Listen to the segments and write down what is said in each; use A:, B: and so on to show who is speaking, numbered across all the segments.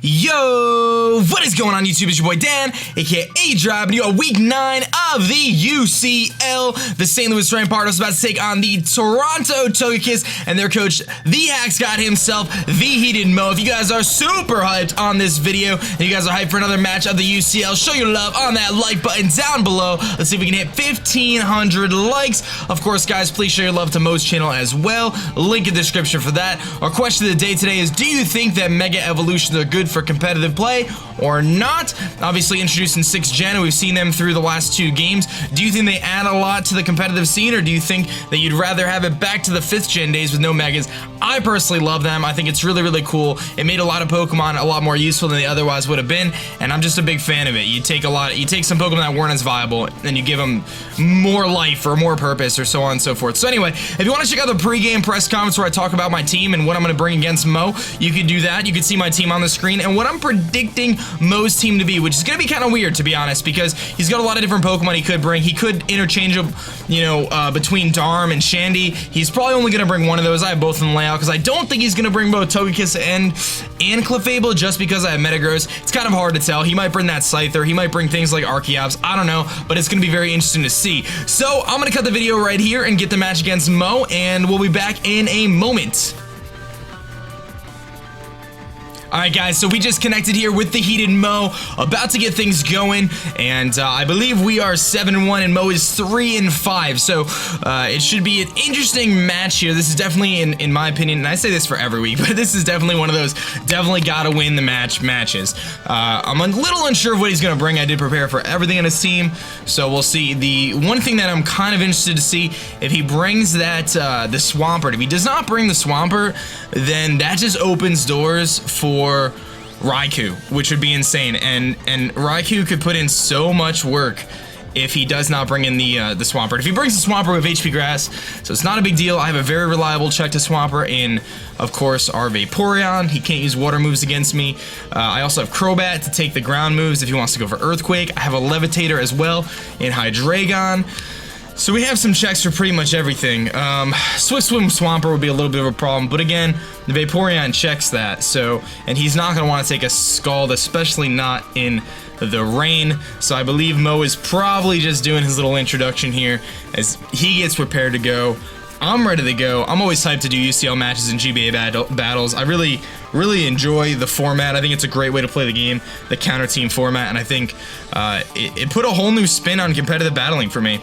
A: Yo, what is going on YouTube? It's your boy Dan, aka aDrive, and you are week 9 of the UCL. The St. Louis Rampardos about to take on the Toronto Togekiss and their coach, the Hax God himself, TheHeatedMo. If you guys are super hyped on this video, and you guys are hyped for another match of the UCL, show your love on that like button down below. Let's see if we can hit 1,500 likes. Of course, guys, please show your love to Mo's channel as well. Link in the description for that. Our question of the day today is, do you think that Mega Evolutions are good for competitive play or not? Obviously introduced in 6th gen, we've seen them through the last 2 games. Do you think they add a lot to the competitive scene, or do you think that you'd rather have it back to the 5th gen days with no Megas? I personally love them. I think it's really, really cool. It made a lot of Pokemon a lot more useful than they otherwise would have been, and I'm just a big fan of it. You take some Pokemon that weren't as viable, and you give them more life or more purpose or so on and so forth. So anyway, if you want to check out the pre-game press conference where I talk about my team and what I'm going to bring against Mo, you could do that. You can see my team on the screen and what I'm predicting Mo's team to be, which is going to be kind of weird, to be honest, because he's got a lot of different Pokemon he could bring. He could interchange them, between Darm and Shandy. He's probably only going to bring one of those. I have both in the layout because I don't think he's going to bring both Togekiss and Clefable just because I have Metagross. It's kind of hard to tell. He might bring that Scyther. He might bring things like Archeops. I don't know, but it's going to be very interesting to see. So I'm going to cut the video right here and get the match against Mo, and we'll be back in a moment. Alright guys, so we just connected here with TheHeatedMo, about to get things going, and I believe we are 7-1 and Mo is 3-5, so it should be an interesting match here. This is definitely, in my opinion, and I say this for every week, but this is definitely one of those definitely gotta win the matches. I'm a little unsure of what he's gonna bring. I did prepare for everything on his team, so we'll see. The one thing that I'm kind of interested to see, if he brings that, the Swampert. If he does not bring the Swampert, then that just opens doors for Raikou, which would be insane, and Raikou could put in so much work if he does not bring in the Swampert. If he brings the Swampert with HP Grass, so it's not a big deal. I have a very reliable check to Swampert in, of course, our Vaporeon. He can't use water moves against me. I also have Crobat to take the ground moves if he wants to go for Earthquake. I have a Levitator as well in Hydreigon. So we have some checks for pretty much everything. Swift Swim Swampert would be a little bit of a problem, but again, the Vaporeon checks that, so, and he's not going to want to take a Scald, especially not in the rain, so I believe Mo is probably just doing his little introduction here as he gets prepared to go. I'm ready to go. I'm always hyped to do UCL matches and GBA battles. I really enjoy the format. I think it's a great way to play the game, the counter team format, and I think it put a whole new spin on competitive battling for me,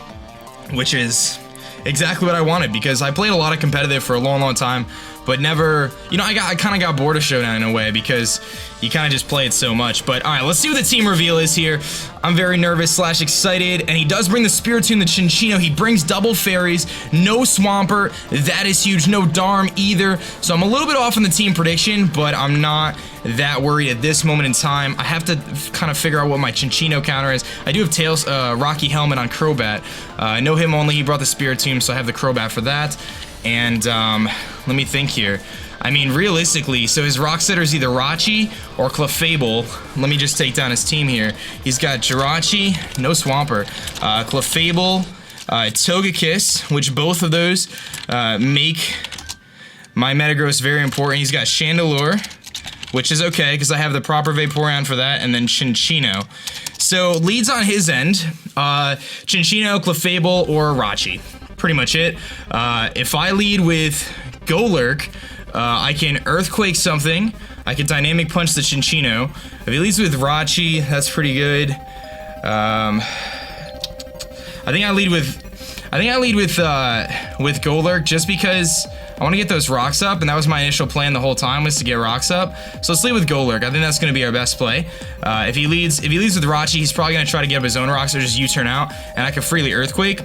A: which is exactly what I wanted, because I played a lot of competitive for a long time, but never, I kind of got bored of Showdown in a way because you kind of just play it so much. But alright, let's see what the team reveal is here. I'm very nervous / excited, and he does bring the Spiritomb, the Chino. He brings double fairies, no Swampert, that is huge, no Darm either. So I'm a little bit off on the team prediction, but I'm not that worried at this moment in time. I have to kind of figure out what my Chino counter is. I do have Rocky Helmet on Crobat. I know him only, he brought the Spiritomb, so I have the Crobat for that. And let me think here. I mean, realistically, so his Rock Setter is either Rachi or Clefable. Let me just take down his team here. He's got Jirachi, no Swampert, Clefable, Togekiss, which both of those make my Metagross very important. He's got Chandelure, which is okay because I have the proper Vaporeon for that, and then Chino. So leads on his end, Chino, Clefable, or Rachi. Pretty much it. If I lead with Golurk, I can Earthquake something. I can Dynamic Punch the Chino. If he leads with Rachi, that's pretty good. I think I lead with Golurk just because I want to get those rocks up, and that was my initial plan the whole time, was to get rocks up. So let's lead with Golurk. I think that's going to be our best play. If he leads with Rachi, he's probably going to try to get up his own rocks or just U-turn out, and I can freely Earthquake.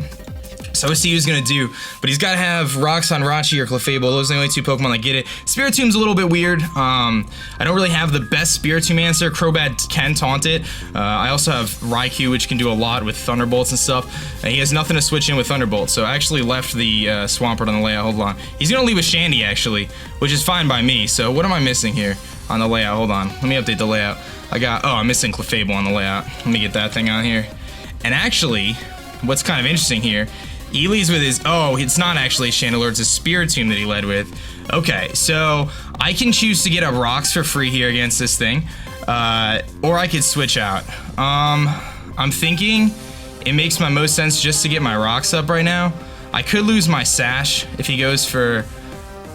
A: So we'll see what he's gonna do, but he's gotta have rocks on Rachi or Clefable. Those are the only 2 Pokemon that get it. Spiritomb's a little bit weird. I don't really have the best Spiritomb answer. Crobat can taunt it. I also have Raikou, which can do a lot with Thunderbolts and stuff. And he has nothing to switch in with Thunderbolt, so I actually left the Swampert on the layout. Hold on. He's gonna leave with Shandy, actually, which is fine by me. So what am I missing here on the layout? Hold on. Let me update the layout. I'm missing Clefable on the layout. Let me get that thing on here. And actually, what's kind of interesting here, he leads with his, oh, it's not actually Chandelure, it's a Spiritomb that he led with. Okay, so I can choose to get up rocks for free here against this thing, or I could switch out. I'm thinking it makes my most sense just to get my rocks up right now. I could lose my Sash if he goes for,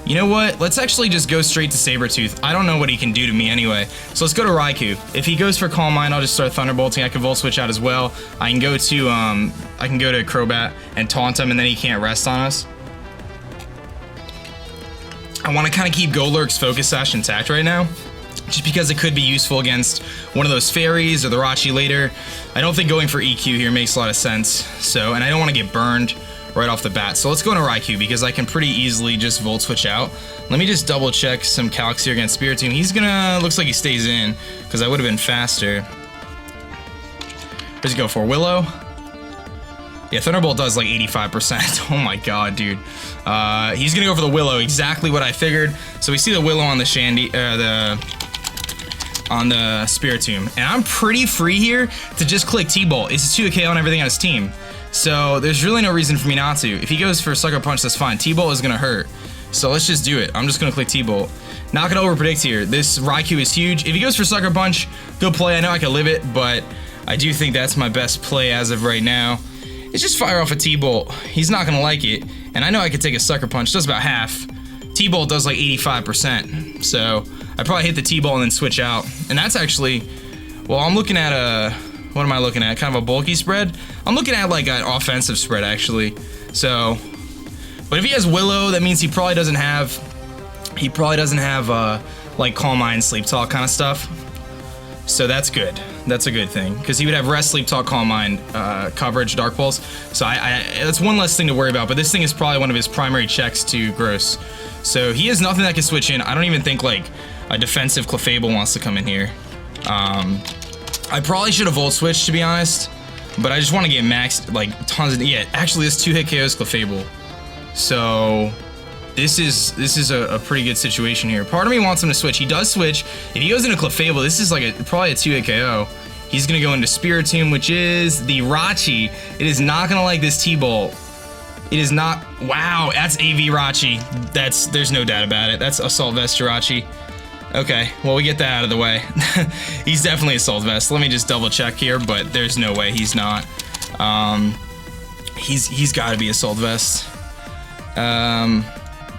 A: you know what? Let's actually just go straight to Sabertooth. I don't know what he can do to me anyway. So let's go to Raikou. If he goes for Calm Mind, I'll just start Thunderbolting. I can Volt Switch out as well. I can go to Crobat and taunt him, and then he can't rest on us. I want to kind of keep Golurk's Focus Sash intact right now, just because it could be useful against one of those fairies or the Rachi later. I don't think going for EQ here makes a lot of sense. So, and I don't want to get burned right off the bat. So let's go into Raikou because I can pretty easily just Volt Switch out. Let me just double check some calcs here against Spiritomb. He's gonna, looks like he stays in because I would have been faster. Where's he go for? Willow? Yeah, Thunderbolt does like 85%. Oh my god, dude. He's gonna go for the Willow, exactly what I figured. So we see the Willow on the on the Spiritomb. And I'm pretty free here to just click T-Bolt. It's a 2KO on everything on his team. So there's really no reason for me not to. If he goes for Sucker Punch, that's fine. T-Bolt is gonna hurt. So let's just do it. I'm just gonna click T-Bolt. Not gonna overpredict here. This Raikou is huge. If he goes for Sucker Punch, good play. I know I can live it, but I do think that's my best play as of right now. It's just fire off a T-Bolt. He's not gonna like it. And I know I could take a Sucker Punch, does about half. T-Bolt does like 85%. So I probably hit the T-Bolt and then switch out. And that's actually, well, I'm looking at a, what am I looking at? Kind of a bulky spread? I'm looking at like an offensive spread actually. So, but if he has Willow, that means he probably doesn't have like Calm Mind, Sleep Talk kind of stuff. So that's good. That's a good thing because he would have Rest, Sleep Talk, Calm Mind coverage, Dark Pulse. So that's one less thing to worry about. But this thing is probably one of his primary checks to Gross. So he has nothing that can switch in. I don't even think like a defensive Clefable wants to come in here. I probably should have Volt Switched to be honest, but I just want to get maxed like tons of, yeah, actually this 2-hit KOs Clefable. So this is a pretty good situation here. Part of me wants him to switch. He does switch. If he goes into Clefable, this is like probably a 2-hit KO. He's gonna go into Spiritomb, which is the Rachi. It is not gonna like this T-Bolt. It is not, wow, that's AV Rachi. There's no doubt about it. That's Assault Vest Rachi. Okay, well, we get that out of the way. He's definitely Assault Vest. Let me just double check here, but there's no way he's not. He's gotta be Assault Vest. I'm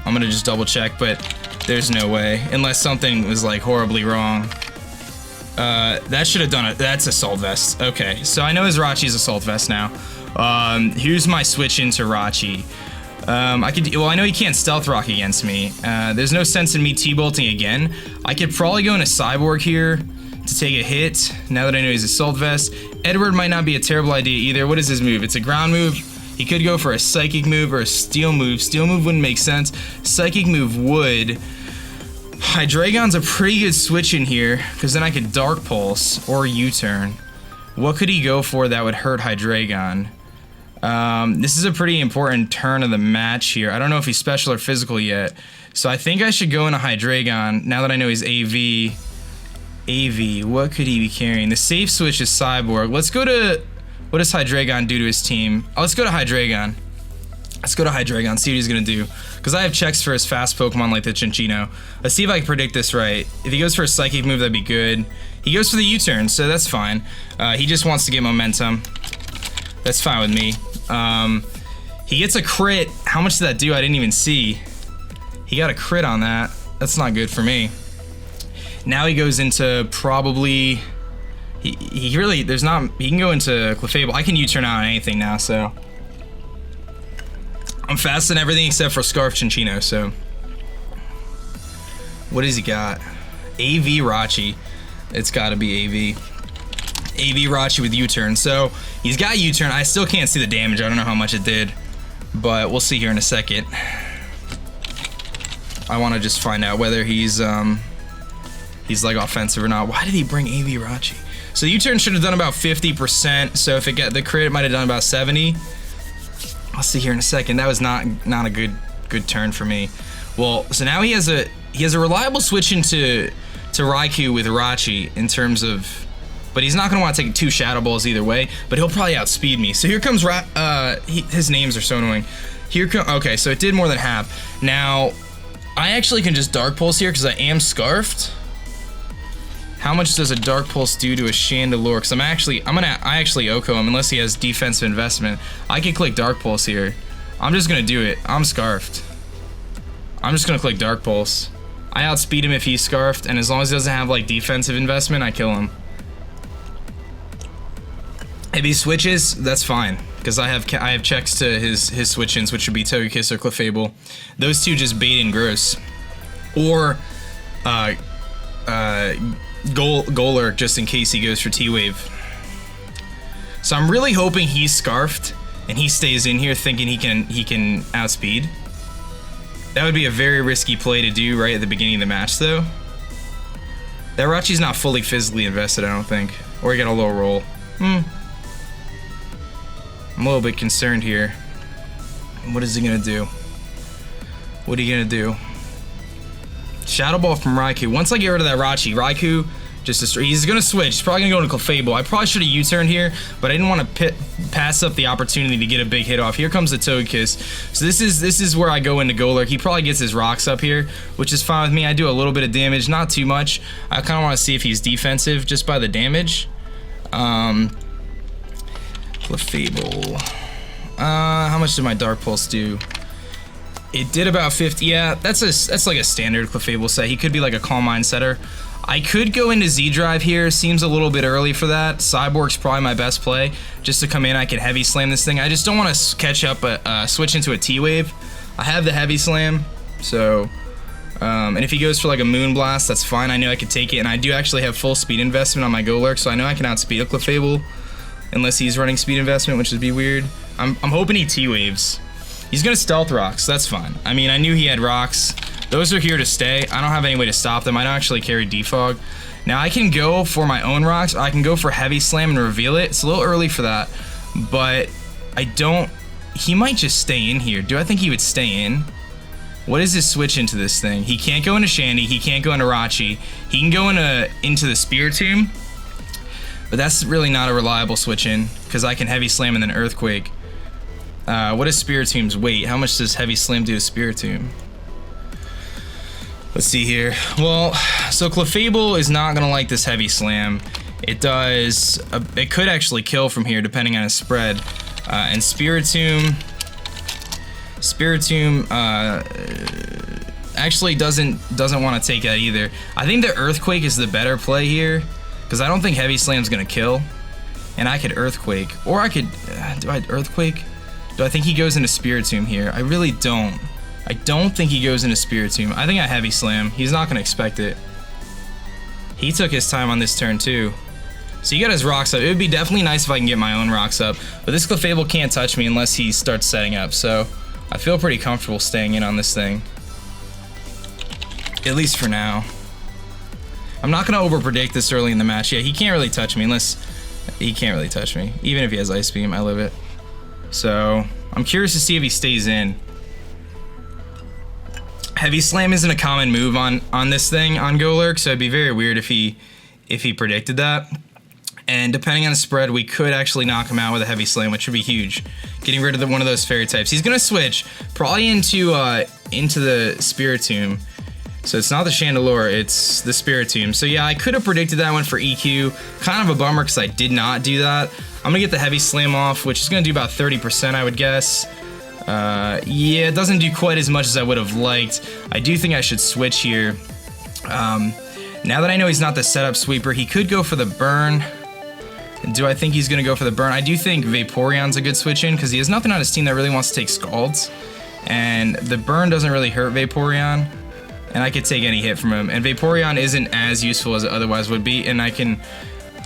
A: gonna just double check, but there's no way. Unless something was like horribly wrong. That should have done it. That's Assault Vest. Okay, so I know his Rachi's Assault Vest now. Here's my switch into Rachi. Well, I know he can't Stealth Rock against me. There's no sense in me T-Bolting again. I could probably go into Cyborg here to take a hit, now that I know he's Assault Vest. Edward might not be a terrible idea either. What is his move? It's a ground move. He could go for a Psychic move or a Steel move. Steel move wouldn't make sense. Psychic move would. Hydreigon's a pretty good switch in here, because then I could Dark Pulse or U-Turn. What could he go for that would hurt Hydreigon? This is a pretty important turn of the match here. I don't know if he's special or physical yet. So I think I should go into Hydreigon now that I know he's AV. AV, what could he be carrying? The safe switch is Cyborg. Let's go to, what does Hydreigon do to his team? Oh, let's go to Hydreigon. Let's go to Hydreigon, see what he's gonna do. Because I have checks for his fast Pokemon like the Chino. Let's see if I can predict this right. If he goes for a Psychic move, that'd be good. He goes for the U-turn, so that's fine. He just wants to get momentum. That's fine with me. He gets a crit. How much did that do? I didn't even see. He got a crit on that. That's not good for me. Now he goes into probably... He really... There's not... He can go into Clefable. I can U-turn out on anything now, so... I'm fast in everything except for Scarf Chinchino, so... What has he got? AV Rachi. It's gotta be AV. AV Rachi with U-turn. So, he's got U-turn. I still can't see the damage. I don't know how much it did. But we'll see here in a second. I want to just find out whether he's like offensive or not. Why did he bring AV Rachi? So U-turn should have done about 50%. So if it got the crit, it might have done about 70. I'll see here in a second. That was not a good turn for me. Well, so now he has a reliable switch into Raikou with Rachi in terms of but he's not gonna want to take 2 Shadow Balls either way, but he'll probably outspeed me. So here comes his names are so annoying. Okay, so it did more than half. Now, I actually can just Dark Pulse here because I am Scarfed. How much does a Dark Pulse do to a Chandelure? Because I actually Oko him unless he has defensive investment. I can click Dark Pulse here. I'm just gonna do it. I'm Scarfed. I'm just gonna click Dark Pulse. I outspeed him if he's Scarfed, and as long as he doesn't have like defensive investment, I kill him. If he switches, that's fine, because I have checks to his switch-ins, which would be Togekiss or Clefable. Those two just bait and gross, or Golurk, just in case he goes for T-Wave. So I'm really hoping he's Scarfed and he stays in here thinking he can outspeed. That would be a very risky play to do right at the beginning of the match, though. That Rachi's not fully physically invested, I don't think, or he got a low roll. I'm a little bit concerned here. What is he gonna do? What are you gonna do? Shadow Ball from Raikou. Once I get rid of that Raikou, he's gonna switch. He's probably gonna go into Clefable. I probably should have U-turned here, but I didn't want to pass up the opportunity to get a big hit off. Here comes the Togekiss. So this is where I go into Golurk. He probably gets his rocks up here, which is fine with me. I do a little bit of damage, not too much. I kind of want to see if he's defensive just by the damage. Clefable. How much did my Dark Pulse do? It did about 50. Yeah, that's like a standard Clefable set. He could be like a Calm Mind setter. I could go into zDrive here. Seems a little bit early for that. Cyborg's probably my best play. Just to come in, I can Heavy Slam this thing. I just don't want to catch up, switch into a T-Wave. I have the Heavy Slam, so... and if he goes for like a Moonblast, that's fine. I know I could take it, and I do actually have full speed investment on my Golurk, so I know I can outspeed a Clefable. Unless he's running speed investment, which would be weird. I'm hoping he T-Waves. He's gonna Stealth Rocks, that's fine. I mean, I knew he had rocks. Those are here to stay. I don't have any way to stop them. I don't actually carry Defog. Now I can go for my own rocks. I can go for Heavy Slam and reveal it. It's a little early for that, but I don't... He might just stay in here. Do I think he would stay in? What is his switch into this thing? He can't go into Shandy. He can't go into Rachi. He can go into the Spiritomb, but that's really not a reliable switch in because I can Heavy Slam and then Earthquake. What is Spiritomb's weight? How much does Heavy Slam do to Spiritomb? Let's see here. Well, so Clefable is not gonna like this Heavy Slam. It does. It could actually kill from here depending on his spread. And Spiritomb actually doesn't want to take that either. I think the Earthquake is the better play here because I don't think Heavy Slam's gonna kill. And I could Earthquake, or I could. Do I Earthquake? Do I think he goes into Spiritomb here? I really don't. I don't think he goes into Spiritomb. I think I Heavy Slam. He's not going to expect it. He took his time on this turn too. So he got his rocks up. It would be definitely nice if I can get my own rocks up. But this Clefable can't touch me unless he starts setting up. So I feel pretty comfortable staying in on this thing. At least for now. I'm not going to overpredict this early in the match. Yeah, he can't really touch me unless... He can't really touch me. Even if he has Ice Beam, I live it. So I'm curious to see if he stays in. Heavy Slam isn't a common move on this thing on Golurk, so it'd be very weird if he predicted that. And depending on the spread, we could actually knock him out with a Heavy Slam, which would be huge. Getting rid of one of those fairy types. He's gonna switch probably into the Spiritomb. So it's not the Chandelure, it's the Spiritomb. So yeah, I could have predicted that one for EQ. Kind of a bummer because I did not do that. I'm gonna get the Heavy Slam off, which is gonna do about 30%, I would guess. Yeah, it doesn't do quite as much as I would have liked. I do think I should switch here. Now that I know he's not the setup sweeper, he could go for the burn. Do I think he's gonna go for the burn? I do think Vaporeon's a good switch in because he has nothing on his team that really wants to take Scalds. And the burn doesn't really hurt Vaporeon. And I could take any hit from him. And Vaporeon isn't as useful as it otherwise would be. And I can...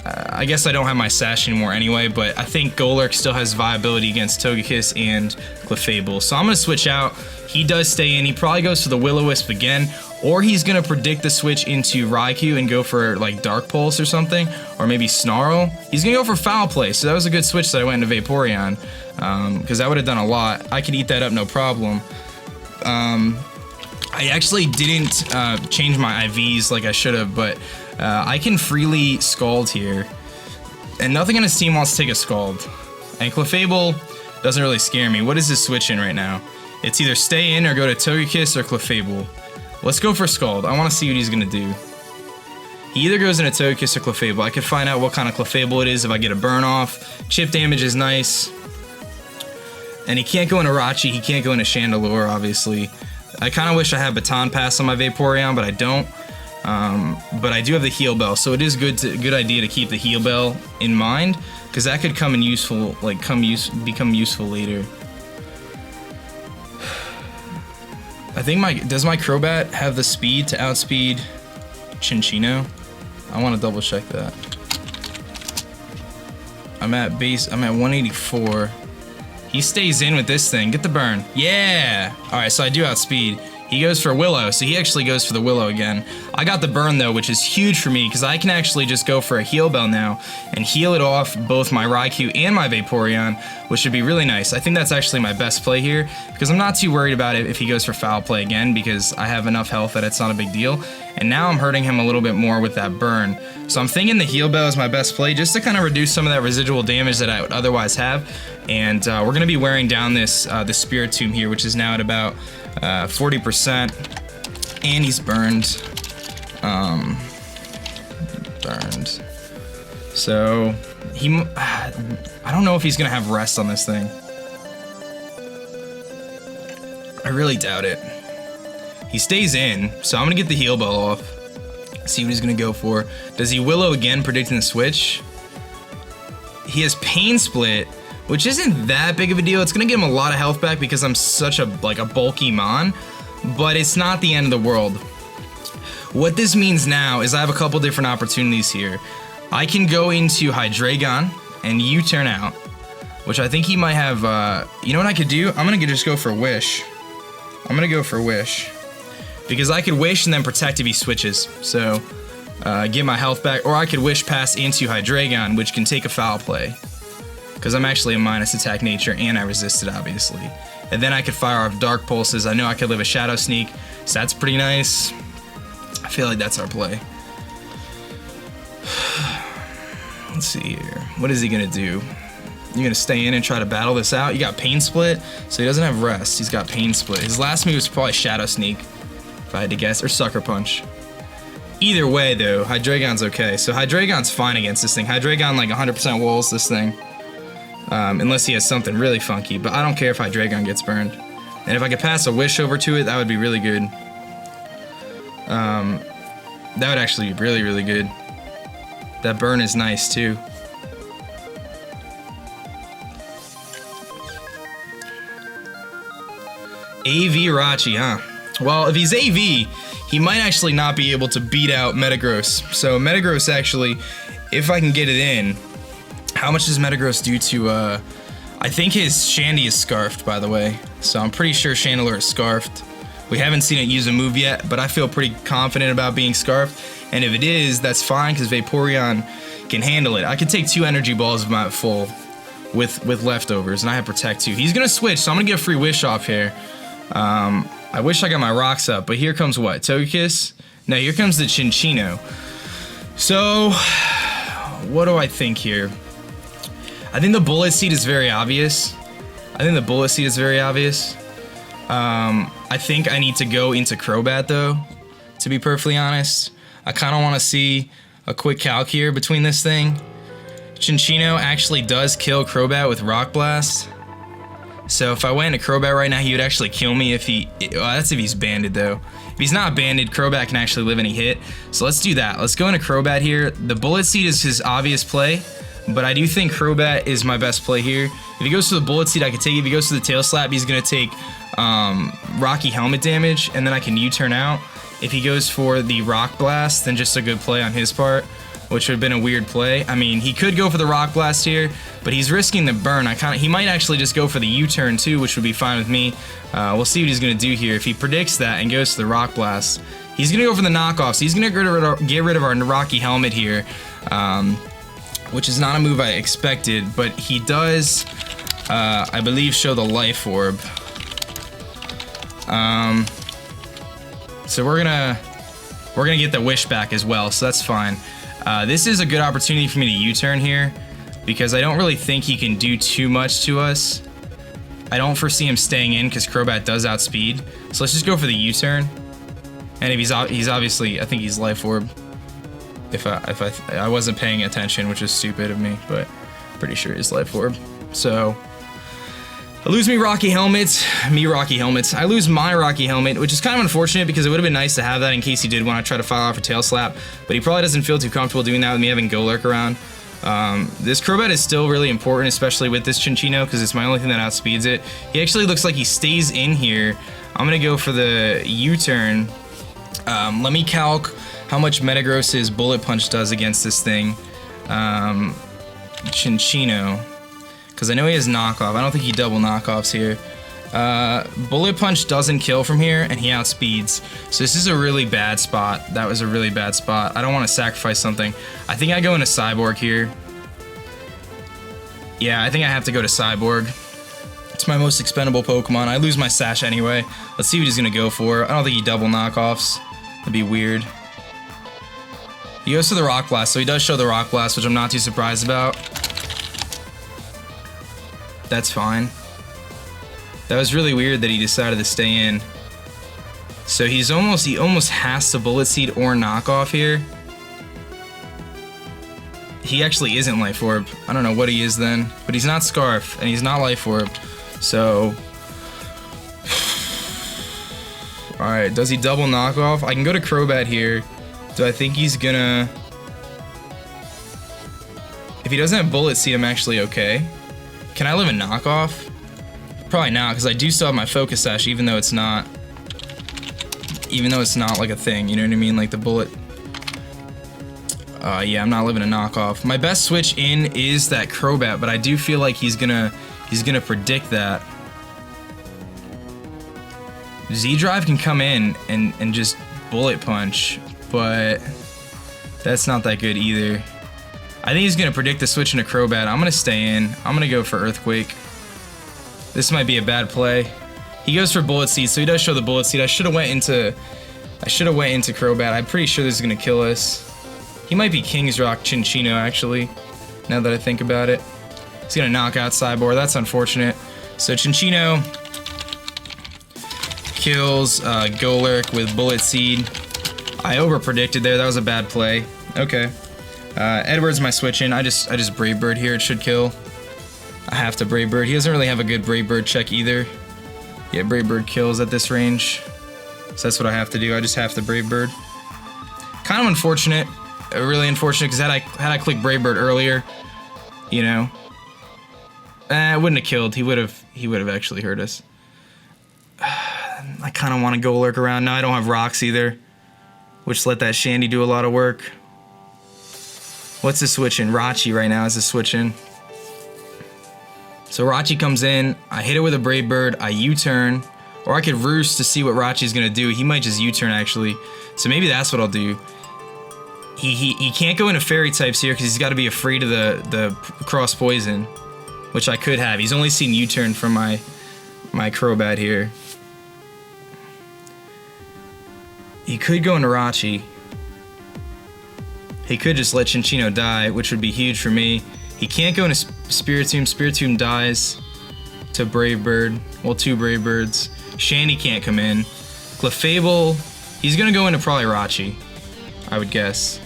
A: I guess I don't have my Sash anymore anyway, but I think Golurk still has viability against Togekiss and Clefable. So I'm going to switch out. He does stay in. He probably goes for the Will-O-Wisp again, or he's going to predict the switch into Raikou and go for like Dark Pulse or something, or maybe Snarl. He's going to go for Foul Play, so that was a good switch that I went into Vaporeon, because that would have done a lot. I could eat that up no problem. I actually didn't change my IVs like I should have, but I can freely Scald here. And nothing on his team wants to take a Scald. And Clefable doesn't really scare me. What is his switch in right now? It's either stay in or go to Togekiss or Clefable. Let's go for Scald. I want to see what he's going to do. He either goes into Togekiss or Clefable. I could find out what kind of Clefable it is if I get a burn off. Chip damage is nice. And he can't go into Rachi. He can't go into Chandelure, obviously. I kind of wish I had Baton Pass on my Vaporeon, but I don't. But I do have the Heal Bell, so it is good idea to keep the Heal Bell in mind, because that could come in useful, like become useful later. I think does my Crobat have the speed to outspeed Chino? I want to double check that. I'm at 184. He stays in with this thing. Get the burn. Yeah! Alright, so I do outspeed. He goes for Willow, so he actually goes for the Willow again. I got the burn though, which is huge for me, because I can actually just go for a Heal Bell now and heal it off both my Raikou and my Vaporeon, which would be really nice. I think that's actually my best play here, because I'm not too worried about it if he goes for Foul Play again, because I have enough health that it's not a big deal. And now I'm hurting him a little bit more with that burn. So I'm thinking the Heal Bell is my best play, just to kind of reduce some of that residual damage that I would otherwise have. And we're going to be wearing down this Spiritomb here, which is now at about 40%, and he's burned. Burned. So I don't know if he's gonna have rest on this thing. I really doubt it. He stays in, so I'm gonna get the Heal Bell off. See what he's gonna go for. Does he Willow again, predicting the switch? He has Pain Split, which isn't that big of a deal. It's gonna give him a lot of health back because I'm such a bulky mon, but it's not the end of the world. What this means now is I have a couple different opportunities here. I can go into Hydreigon and U-turn out, which I think he might have, you know what I could do? I'm gonna just go for Wish. I'm gonna go for Wish, because I could Wish and then Protect if he switches. So, get my health back, or I could Wish Pass into Hydreigon, which can take a Foul Play, because I'm actually a minus attack nature and I resisted, obviously. And then I could fire off Dark Pulses. I know I could live a Shadow Sneak, so that's pretty nice. I feel like that's our play. Let's see here. What is he gonna do? You gonna stay in and try to battle this out? You got Pain Split, so he doesn't have rest. He's got Pain Split. His last move is probably Shadow Sneak, if I had to guess, or Sucker Punch. Either way, though, Hydreigon's okay. So Hydreigon's fine against this thing. Hydreigon like 100% walls this thing. Unless he has something really funky, but I don't care if Hydreigon gets burned. And if I could pass a Wish over to it, that would be really good. That would actually be really, really good. That burn is nice too. AV Rachi, huh? Well, if he's AV, he might actually not be able to beat out Metagross. So Metagross actually, if I can get it in, how much does Metagross do to, I think his Shandy is Scarfed, by the way. So I'm pretty sure Chandelure is Scarfed. We haven't seen it use a move yet, but I feel pretty confident about being Scarfed. And if it is, that's fine, because Vaporeon can handle it. I could take 2 Energy Balls if I'm at full with leftovers, and I have Protect too. He's gonna switch, so I'm gonna get a free Wish off here. I wish I got my rocks up, but here comes what? Togekiss? No, here comes the Chino. So, what do I think here? I think the Bullet Seed is very obvious. I think I need to go into Crobat though, to be perfectly honest. I kind of want to see a quick calc here between this thing. Chino actually does kill Crobat with Rock Blast. So if I went into Crobat right now, he would actually kill me if he... that's if he's banded though. If he's not banded, Crobat can actually live any hit. So let's do that. Let's go into Crobat here. The Bullet Seed is his obvious play, but I do think Crobat is my best play here. If he goes to the Bullet Seed, I can take it. If he goes to the Tail Slap, he's going to take Rocky Helmet damage, and then I can U-turn out. If he goes for the Rock Blast, then just a good play on his part, which would have been a weird play. I mean, he could go for the Rock Blast here, but he's risking the burn. He might actually just go for the U-turn too, which would be fine with me. We'll see what he's going to do here. If he predicts that and goes to the Rock Blast, he's going to go for the knockoffs. He's going to get rid of our Rocky Helmet here, which is not a move I expected, but he does, I believe, show the Life Orb. So we're gonna get the Wish back as well, so that's fine. This is a good opportunity for me to U-turn here. because I don't really think he can do too much to us. I don't foresee him staying in because Crobat does outspeed. So let's just go for the U-turn. And if he's obviously, I think he's Life Orb. If I wasn't paying attention, which is stupid of me, but pretty sure he's Life Orb. So I lose Rocky Helmet. I lose my Rocky Helmet, which is kind of unfortunate because it would have been nice to have that in case he did want to try to file off a Tail Slap, but he probably doesn't feel too comfortable doing that with me having Golurk around. This Crobat is still really important, especially with this Chino, because it's my only thing that outspeeds it. He actually looks like he stays in here. I'm gonna go for the U-turn. Let me calc how much Metagross's Bullet Punch does against this thing. Chino. Because I know he has knockoff. I don't think he double knockoffs here. Bullet Punch doesn't kill from here, and he outspeeds. So this is a really bad spot. That was a really bad spot. I don't want to sacrifice something. I think I go into Cyborg here. Yeah, I think I have to go to Cyborg. It's my most expendable Pokemon. I lose my Sash anyway. Let's see what he's going to go for. I don't think he double knockoffs. That'd be weird. He goes to the Rock Blast, so he does show the Rock Blast, which I'm not too surprised about. That's fine. That was really weird that he decided to stay in. So he almost has to Bullet Seed or Knockoff here. He actually isn't Life Orb. I don't know what he is then, but he's not Scarf and he's not Life Orb. So, all right, does he double Knockoff? I can go to Crobat here. Do I think he's gonna? If he doesn't have Bullet Seed, I'm actually okay. Can I live a Knockoff? Probably not, because I do still have my Focus Sash, even though it's not like a thing, you know what I mean? Like the bullet. Yeah, I'm not living a knockoff. My best switch in is that Crobat, but I do feel like he's gonna predict that. zDrive can come in and just Bullet Punch, but that's not that good either. I think he's gonna predict the switch into Crobat. I'm gonna stay in. I'm gonna go for Earthquake. This might be a bad play. He goes for Bullet Seed, so he does show the Bullet Seed. I should have went into Crobat. I'm pretty sure this is gonna kill us. He might be King's Rock Chino actually, now that I think about it. He's gonna knock out Cyborg. That's unfortunate. So Chino kills Golurk with Bullet Seed. I over-predicted there. That was a bad play. Okay. Edward's my switch in. I just Brave Bird here. It should kill. I have to Brave Bird. He doesn't really have a good Brave Bird check either. Yeah, Brave Bird kills at this range. So that's what I have to do. I just have to Brave Bird. Kind of unfortunate. Really unfortunate, because had I clicked Brave Bird earlier, you know, it wouldn't have killed. He would have actually hurt us. I kind of want to go lurk around. Now I don't have rocks either, which let that Shandy do a lot of work. What's the switch in? Rachi right now is the switch in. So Rachi comes in, I hit it with a Brave Bird, I U-turn, or I could Roost to see what Rachi's gonna do. He might just U-turn actually, so maybe that's what I'll do. He can't go into Fairy types here because he's got to be afraid of the Cross Poison, which I could have. He's only seen U-turn from my Crobat here. He could go into Rachi. He could just let Chino die, which would be huge for me. He can't go into Spiritomb. Spiritomb dies to Brave Bird. Well, 2 Brave Birds. Shandy can't come in. Clefable, he's going to go into probably Rachi, I would guess.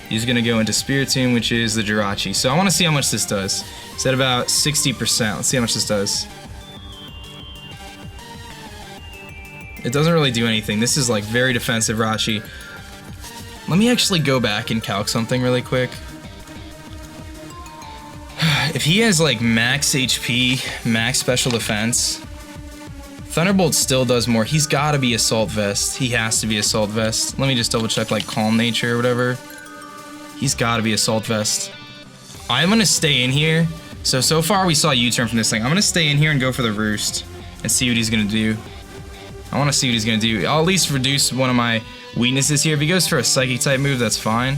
A: He's going to go into Spiritomb, which is the Jirachi. So I want to see how much this does. It's at about 60%. Let's see how much this does. It doesn't really do anything. This is like very defensive Rachi. Let me actually go back and calc something really quick. If he has like max HP, max special defense, Thunderbolt still does more. He's got to be Assault Vest. He has to be Assault Vest. Let me just double check like Calm Nature or whatever. He's got to be Assault Vest. I'm going to stay in here. So far we saw U-turn from this thing. I'm going to stay in here and go for the Roost and see what he's going to do. I want to see what he's going to do. I'll at least reduce one of my weaknesses here. If he goes for a Psychic type move, that's fine.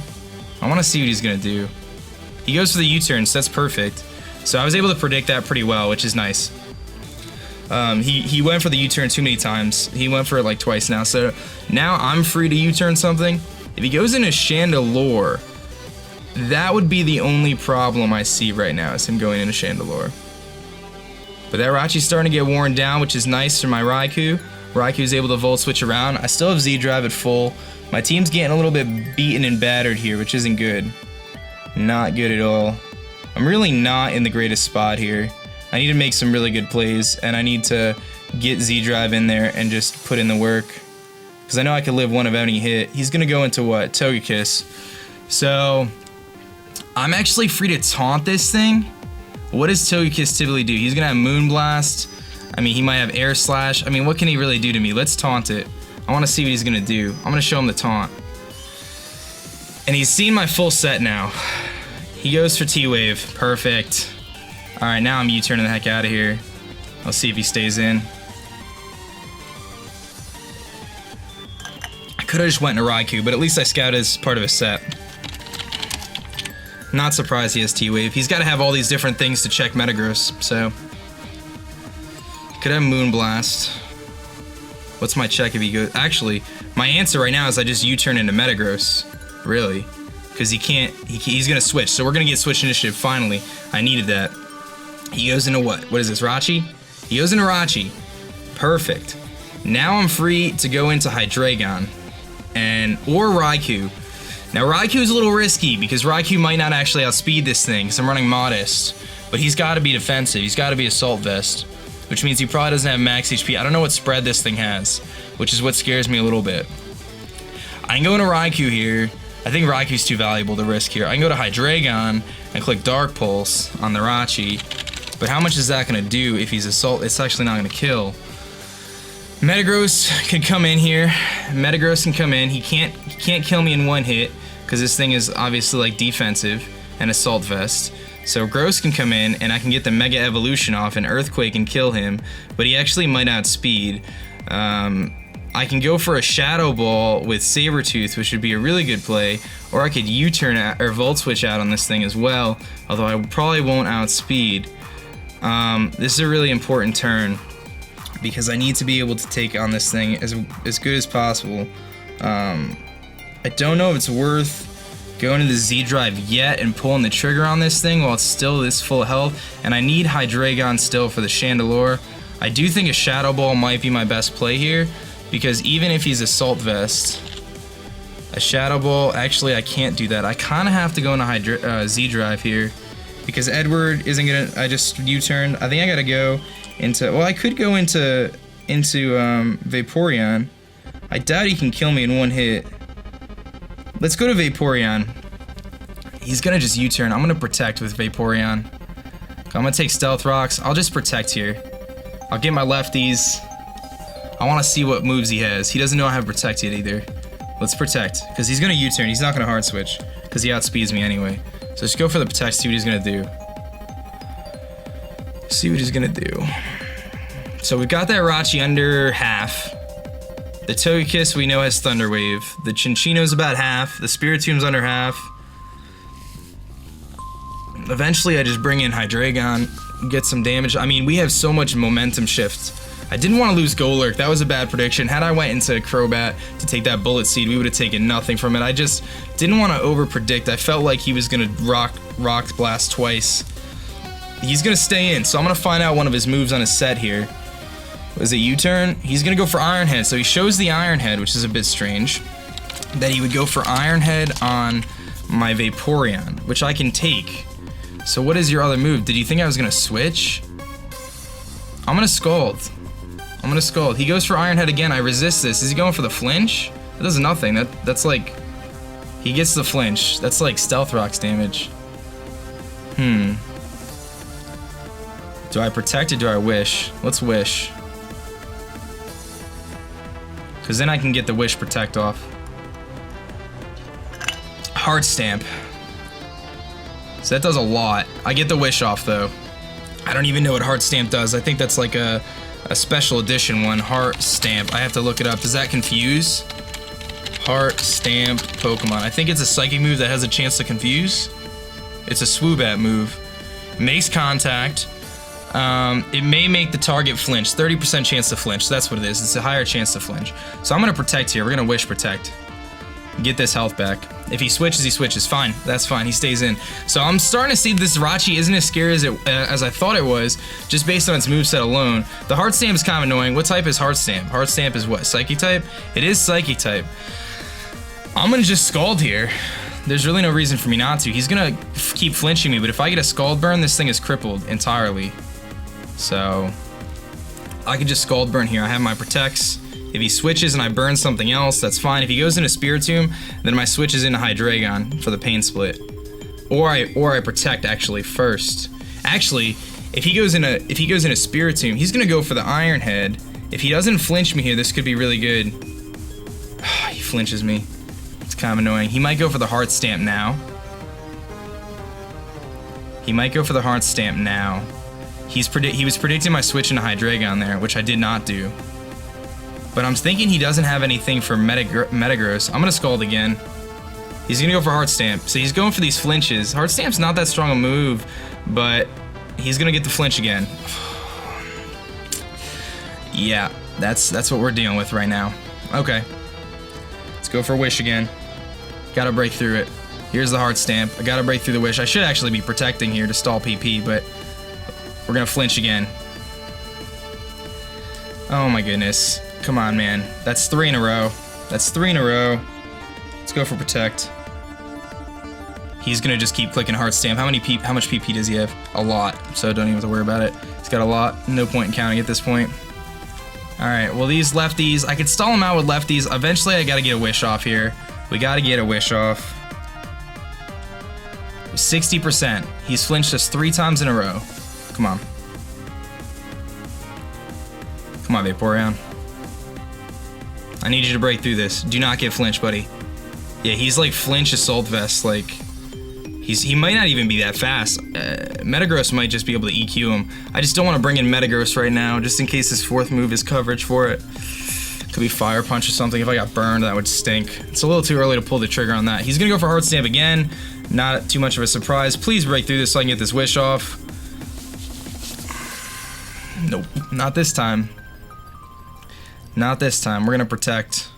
A: I want to see what he's going to do. He goes for the U-turn, so that's perfect. So I was able to predict that pretty well, which is nice. He went for the U-turn too many times. He went for it like twice now. So now I'm free to U-turn something. If he goes into Chandelure, That would be the only problem I see right now, is him going into Chandelure. But that Rachi's starting to get worn down, which is nice for my Raikou. Raikou's able to Volt Switch around. I still have zDrive at full. My team's getting a little bit beaten and battered here, which isn't good. Not good at all. I'm really not in the greatest spot here. I need to make some really good plays, and I need to get zDrive in there and just put in the work. Because I know I could live one of any hit. He's going to go into what? Togekiss. So, I'm actually free to taunt this thing. What does Togekiss typically do? He's going to have Moonblast. I mean, he might have Air Slash. I mean, what can he really do to me? Let's taunt it. I want to see what he's going to do. I'm going to show him the taunt. And he's seen my full set now. He goes for T-Wave. Perfect. Alright, now I'm U-turning the heck out of here. I'll see if he stays in. I could have just went into Raikou, but at least I scouted as part of his set. Not surprised he has T-Wave. He's got to have all these different things to check Metagross, so... Could have Moonblast. What's my check if he goes... Actually, my answer right now is I just U-turn into Metagross. Really. Because he can't... He's going to switch, so we're going to get switch initiative, finally. I needed that. He goes into what? What is this, Rachi? He goes into Rachi. Perfect. Now I'm free to go into Hydreigon. Or Raikou. Now Raikou is a little risky because Raikou might not actually outspeed this thing because I'm running Modest. But he's got to be defensive. He's got to be Assault Vest. Which means he probably doesn't have max HP. I don't know what spread this thing has. Which is what scares me a little bit. I can go into Raikou here. I think Raikou's too valuable to risk here. I can go to Hydreigon and click Dark Pulse on the Rachi. But how much is that going to do if he's Assault? It's actually not going to kill. Metagross can come in here. Metagross can come in. He can't kill me in one hit because this thing is obviously like defensive and Assault Vest. So Gross can come in and I can get the Mega Evolution off and Earthquake and kill him. But he actually might outspeed. I can go for a Shadow Ball with Sabertooth, which would be a really good play. Or I could U-turn or Volt Switch out on this thing as well. Although I probably won't outspeed. This is a really important turn because I need to be able to take on this thing as good as possible. I don't know if it's worth going to the zDrive yet and pulling the trigger on this thing while it's still this full health. And I need Hydreigon still for the Chandelure. I do think a Shadow Ball might be my best play here because even if he's Assault Vest, a Shadow Ball, actually I can't do that. I kind of have to go into zDrive here. Because Edward isn't gonna. I just U-turned. I think I gotta go into. Well, I could go into Vaporeon. I doubt he can kill me in one hit. Let's go to Vaporeon. He's gonna just U-turn. I'm gonna protect with Vaporeon. I'm gonna take Stealth Rocks. I'll just protect here. I'll get my lefties. I want to see what moves he has. He doesn't know I have Protect yet either. Let's protect because he's gonna U-turn. He's not gonna hard switch because he outspeeds me anyway. So just go for the Protect, see what he's gonna do. See what he's gonna do. So we've got that Rachi under half. The Togekiss we know has Thunder Wave. The Chinchino's about half. The Spiritom's under half. Eventually I just bring in Hydreigon, get some damage. I mean, we have so much momentum shift. I didn't want to lose Golurk. That was a bad prediction. Had I went into Crobat to take that Bullet Seed, we would have taken nothing from it. I just didn't want to over-predict. I felt like he was going to Rock Blast twice. He's going to stay in, so I'm going to find out one of his moves on his set here. Was it U-turn? He's going to go for Iron Head. So he shows the Iron Head, which is a bit strange. That he would go for Iron Head on my Vaporeon, which I can take. So what is your other move? Did you think I was going to switch? I'm going to Scald. I'm gonna Scald. He goes for Iron Head again. I resist this. Is he going for the flinch? That does nothing. That's like... He gets the flinch. That's like Stealth Rocks damage. Do I protect or do I wish? Let's wish. Because then I can get the wish protect off. Heart Stamp. So that does a lot. I get the wish off though. I don't even know what Heart Stamp does. I think that's like a special edition one, Heart Stamp. I have to look it up. Does that confuse? Heart Stamp Pokemon. I think it's a psychic move that has a chance to confuse. It's a Swoobat move. Makes contact. It may make the target flinch. 30% chance to flinch. So that's what it is. It's a higher chance to flinch. So I'm going to protect here. We're going to wish protect. Get this health back. If he switches, fine. That's fine, he stays in. So I'm starting to see this Rachi isn't as scary as I thought it was, just based on its moveset alone. The Heart Stamp is kind of annoying. What type is Heart Stamp? Heart Stamp is what, Psychic type? It is Psychic type. I'm gonna just Scald here. There's really no reason for me not to. He's gonna keep flinching me, but if I get a Scald Burn, this thing is crippled entirely. So I can just Scald Burn here. I have my Protects. If he switches and I burn something else, that's fine. If he goes into Spiritomb, then my switch is into Hydreigon for the Pain Split. Or I Protect actually first. Actually, if he goes into Spiritomb, he's gonna go for the Iron Head. If he doesn't flinch me here, this could be really good. He flinches me. It's kind of annoying. He might go for the Heart Stamp now. He was predicting my switch into Hydreigon there, which I did not do. But I'm thinking he doesn't have anything for Metagross. I'm gonna Scald again. He's gonna go for Heart Stamp. So he's going for these flinches. Heart Stamp's not that strong a move, but he's gonna get the flinch again. Yeah, that's what we're dealing with right now. Okay. Let's go for Wish again. Gotta break through it. Here's the Heart Stamp. I gotta break through the Wish. I should actually be protecting here to stall PP, but we're gonna flinch again. Oh my goodness. Come on, man. That's 3 in a row. Let's go for Protect. He's gonna just keep clicking Heart Stamp. How much PP does he have? A lot. So don't even have to worry about it. He's got a lot. No point in counting at this point. Alright, well these lefties, I could stall him out with lefties. Eventually I gotta get a Wish off here. We gotta get a Wish off. 60%. He's flinched us 3 times in a row. Come on. Come on, Vaporeon. I need you to break through this. Do not get flinched, buddy. Yeah, he's like Flinch Assault Vest, like... He might not even be that fast. Metagross might just be able to EQ him. I just don't want to bring in Metagross right now, just in case his 4th move is coverage for it. Could be Fire Punch or something. If I got burned, that would stink. It's a little too early to pull the trigger on that. He's gonna go for Heart Stamp again. Not too much of a surprise. Please break through this so I can get this Wish off. Nope, not this time. Not this time. We're gonna Protect.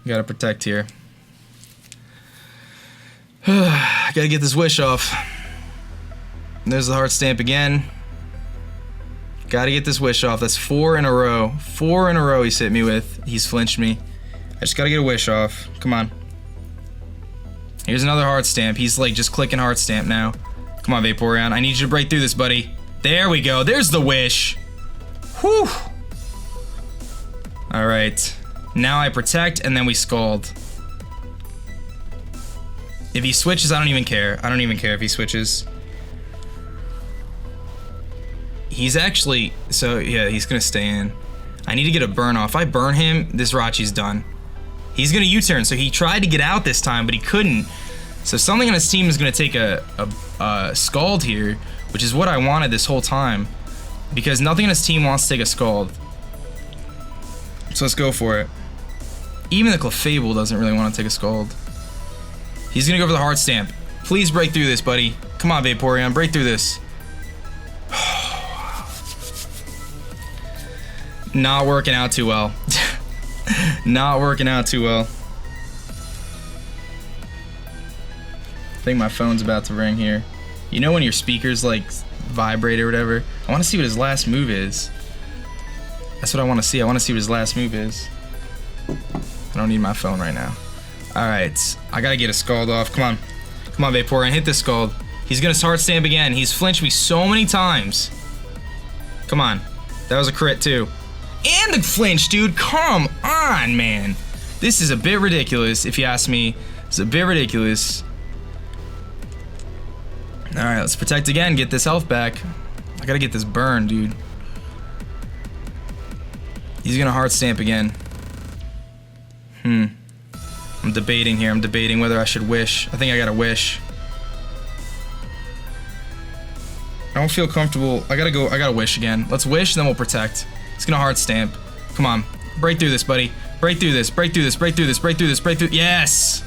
A: Gotta Protect here. Gotta get this Wish off. There's the Heart Stamp again. Gotta get this Wish off. That's 4 in a row. 4 in a row he's hit me with. He's flinched me. I just gotta get a Wish off. Come on. Here's another Heart Stamp. He's like just clicking Heart Stamp now. Come on, Vaporeon. I need you to break through this, buddy. There we go. There's the Wish. Whew. Alright. Now I Protect and then we Scald. If he switches, I don't even care. I don't even care if he switches. He's actually... So, yeah, he's gonna stay in. I need to get a burn off. If I burn him, this Rachi's done. He's gonna U-turn, so he tried to get out this time, but he couldn't. So something on his team is gonna take a Scald here, which is what I wanted this whole time. Because nothing on his team wants to take a Scald. So let's go for it. Even the Clefable doesn't really want to take a Scald. He's gonna go for the Heart Stamp. Please break through this, buddy. Come on, Vaporeon, break through this. Not working out too well. Not working out too well. I think my phone's about to ring here. You know when your speakers like vibrate or whatever? I want to see what his last move is. That's what I want to see. I want to see what his last move is. I don't need my phone right now. Alright, I gotta get a Scald off. Come on. Come on, Vaporeon, hit this Scald. He's gonna Heart Stamp again. He's flinched me so many times. Come on. That was a crit, too. And the flinch, dude. Come on, man. This is a bit ridiculous, if you ask me. It's a bit ridiculous. Alright, let's Protect again. Get this health back. I gotta get this burn, dude. He's gonna Heart Stamp again. I'm debating here. I'm debating whether I should Wish. I think I gotta Wish. I don't feel comfortable. I gotta Wish again. Let's Wish, then we'll Protect. It's gonna Heart Stamp. Come on. Break through this, buddy. Break through this. Break through this. Break through this. Break through this. Break through. Yes!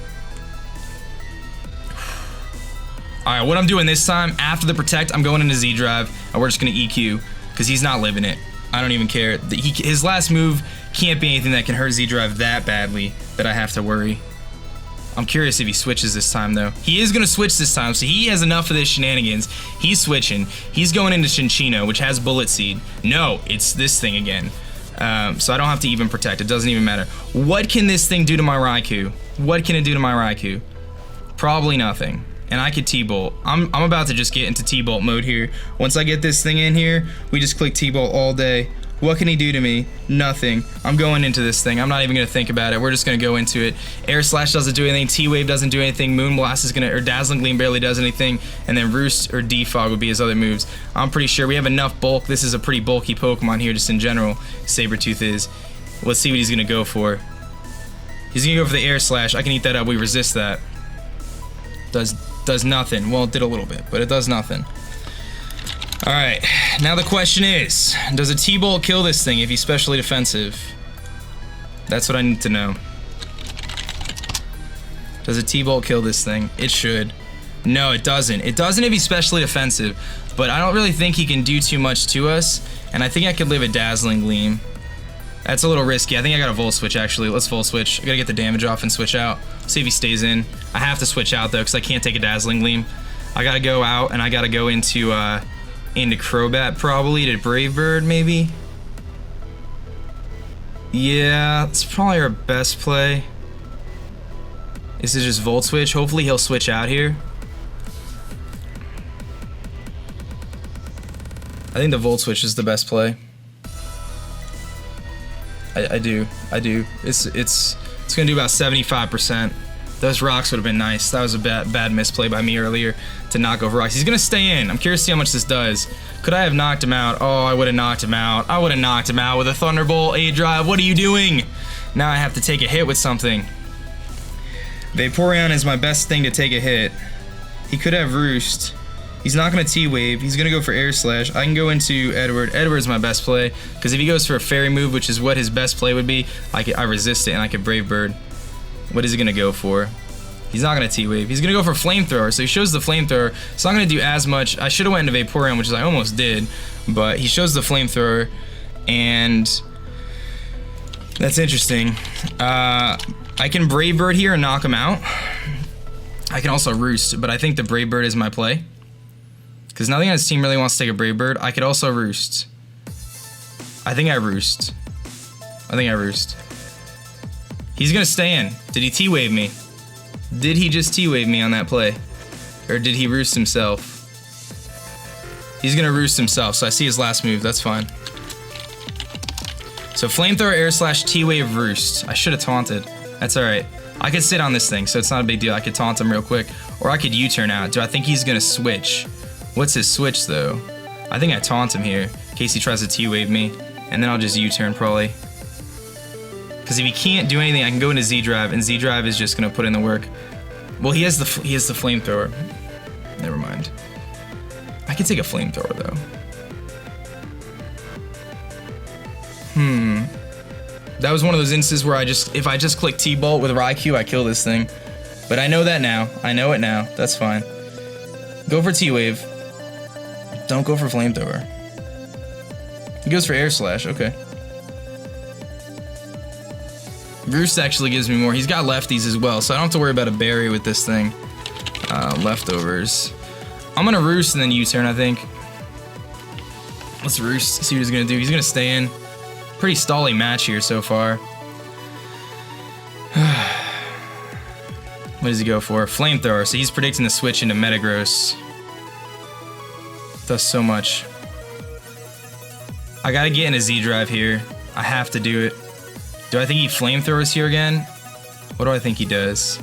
A: Alright, what I'm doing this time, after the Protect, I'm going into zDrive, and we're just gonna EQ, because he's not living it. I don't even care. His last move can't be anything that can hurt zDrive that badly that I have to worry. I'm curious if he switches this time, though. He is going to switch this time, so he has enough of this shenanigans. He's switching. He's going into Chino, which has Bullet Seed. No, it's this thing again. So I don't have to even protect. It doesn't even matter. What can this thing do to my Raikou? What can it do to my Raikou? Probably nothing. And I could T-Bolt. I'm about to just get into T-Bolt mode here. Once I get this thing in here, we just click T-Bolt all day. What can he do to me? Nothing. I'm going into this thing. I'm not even gonna think about it. We're just gonna go into it. Air Slash doesn't do anything. T-Wave doesn't do anything. Moonblast is gonna, or Dazzling Gleam barely does anything. And then Roost or Defog would be his other moves. I'm pretty sure we have enough bulk. This is a pretty bulky Pokemon here, just in general. Sabertooth is. Let's see what he's gonna go for. He's gonna go for the Air Slash. I can eat that up. We resist that. Does nothing. Well, it did a little bit, but it does nothing. Alright, now the question is, does a T-Bolt kill this thing if he's specially defensive? That's what I need to know. Does a T-Bolt kill this thing? It should. No, it doesn't. It doesn't if he's specially defensive, but I don't really think he can do too much to us, and I think I could live a Dazzling Gleam. That's a little risky. I think I got a Volt Switch, actually. Let's Volt Switch. I gotta get the damage off and switch out. See if he stays in. I have to switch out, though, because I can't take a Dazzling Gleam. I gotta go out, and I gotta go into Crobat, probably, to Brave Bird, maybe? Yeah, it's probably our best play. Is to just Volt Switch. Hopefully he'll switch out here. I think the Volt Switch is the best play. I do. It's gonna do about 75%. Those rocks would have been nice. That was a bad misplay by me earlier to knock over rocks. He's gonna stay in. I'm curious to see how much this does. Could I have knocked him out? Oh, I would have knocked him out. I would have knocked him out with a Thunderbolt, aDrive. What are you doing? Now I have to take a hit with something. Vaporeon is my best thing to take a hit. He could have Roost. He's not gonna T-Wave. He's gonna go for Air Slash. I can go into Edward. Edward's my best play, because if he goes for a Fairy move, which is what his best play would be, I resist it and I could Brave Bird. What is he gonna go for? He's not gonna T-Wave. He's gonna go for Flamethrower, so he shows the Flamethrower. It's not gonna do as much. I should have went into Vaporeon, which is I almost did, but he shows the Flamethrower, and that's interesting. I can Brave Bird here and knock him out. I can also Roost, but I think the Brave Bird is my play, because nothing on his team really wants to take a Brave Bird. I could also Roost. I think I Roost. He's gonna stay in. Did he T-Wave me? Did he just T-Wave me on that play? Or did he Roost himself? He's gonna Roost himself, so I see his last move, that's fine. So Flamethrower, Air Slash, T-Wave, Roost. I should have taunted. That's alright. I could sit on this thing, so it's not a big deal. I could taunt him real quick. Or I could U-turn out. Do I think he's gonna switch? What's his switch, though? I think I taunt him here, in case he tries to T-Wave me. And then I'll just U-turn, probably. Because if he can't do anything, I can go into zDrive, and zDrive is just gonna put in the work. Well, he has the Flamethrower. Never mind. I could take a Flamethrower, though. That was one of those instances where if I just click T-Bolt with Raikou, I kill this thing. But I know that now. I know it now. That's fine. Go for T-Wave. Don't go for Flamethrower. He goes for Air Slash, okay. Roost actually gives me more. He's got lefties as well, so I don't have to worry about a berry with this thing. Leftovers. I'm gonna Roost and then U-turn, I think. Let's Roost, see what he's gonna do. He's gonna stay in. Pretty stally match here so far. What does he go for? Flamethrower, so he's predicting the switch into Metagross. Does so much. I gotta get into zDrive here. I have to do it. Do I think he Flamethrowers here again? What do I think he does?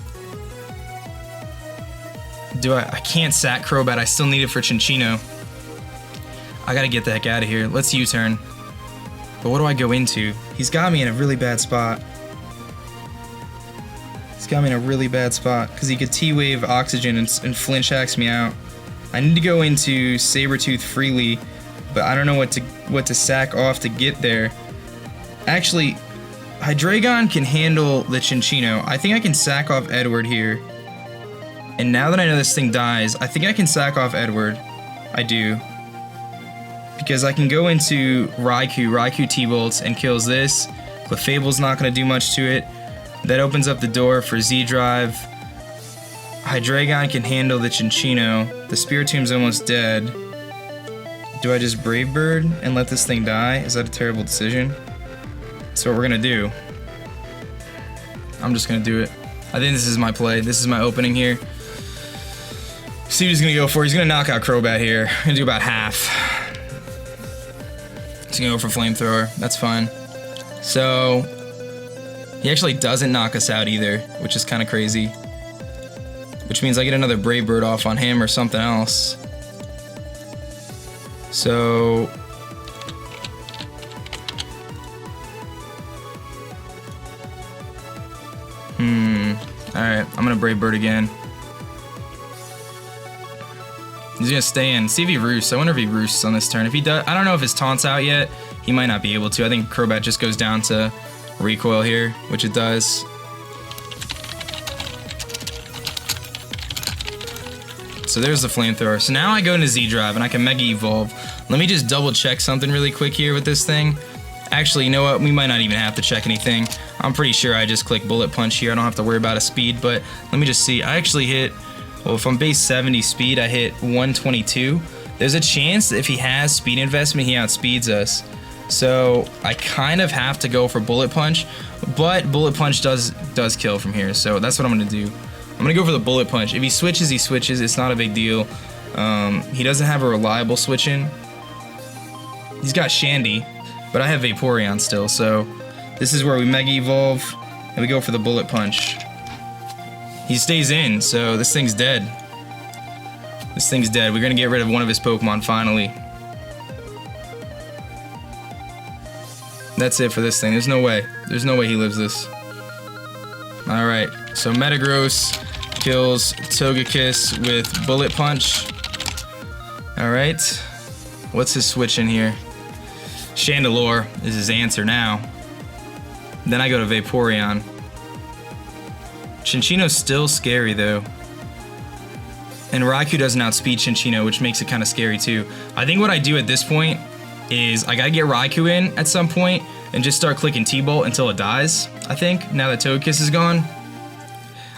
A: I can't sack Crobat. I still need it for Chino. I gotta get the heck out of here. Let's U-turn. But what do I go into? He's got me in a really bad spot. Because he could T-Wave Oxygen and Flinch hacks me out. I need to go into Sabertooth freely, but I don't know what to sack off to get there. Actually, Hydreigon can handle the Chino. I think I can sack off Edward here. And now that I know this thing dies, I think I can sack off Edward. I do. Because I can go into Raikou T-Bolts and kills this. Clefable's not going to do much to it. That opens up the door for zDrive. Hydreigon can handle the Chino. The Spiritom's almost dead. Do I just Brave Bird and let this thing die? Is that a terrible decision? That's what we're gonna do. I'm just gonna do it. I think this is my play. This is my opening here. See what he's gonna go for. He's gonna knock out Crobat here. I'm gonna do about half. He's gonna go for Flamethrower. That's fine. So he actually doesn't knock us out either, which is kind of crazy. Which means I get another Brave Bird off on him or something else. So alright, I'm gonna Brave Bird again. He's gonna stay in. See if he roosts. I wonder if he roosts on this turn. If he does, I don't know if his taunt's out yet. He might not be able to. I think Crobat just goes down to recoil here, which it does. So there's the Flamethrower. So now I go into zDrive and I can Mega Evolve. Let me just double check something really quick here with this thing. Actually, you know what? We might not even have to check anything. I'm pretty sure I just click Bullet Punch here. I don't have to worry about a speed, but let me just see. I actually hit, well, if I'm base 70 speed, I hit 122. There's a chance that if he has speed investment, he outspeeds us. So I kind of have to go for Bullet Punch, but Bullet Punch does kill from here. So that's what I'm gonna do. I'm gonna go for the Bullet Punch. If he switches, he switches. It's not a big deal. He doesn't have a reliable switch in. He's got Shandy, but I have Vaporeon still. So this is where we Mega Evolve and we go for the Bullet Punch. He stays in, so this thing's dead. This thing's dead. We're gonna get rid of one of his Pokemon finally. That's it for this thing. There's no way. There's no way he lives this. Alright, so Metagross kills Togekiss with Bullet Punch. Alright. What's his switch in here? Chandelure is his answer now. Then I go to Vaporeon. Chinchino's still scary though. And Raikou doesn't outspeed Chinchino, which makes it kind of scary too. I think what I do at this point is I gotta get Raikou in at some point and just start clicking T-Bolt until it dies, I think, now that Togekiss is gone.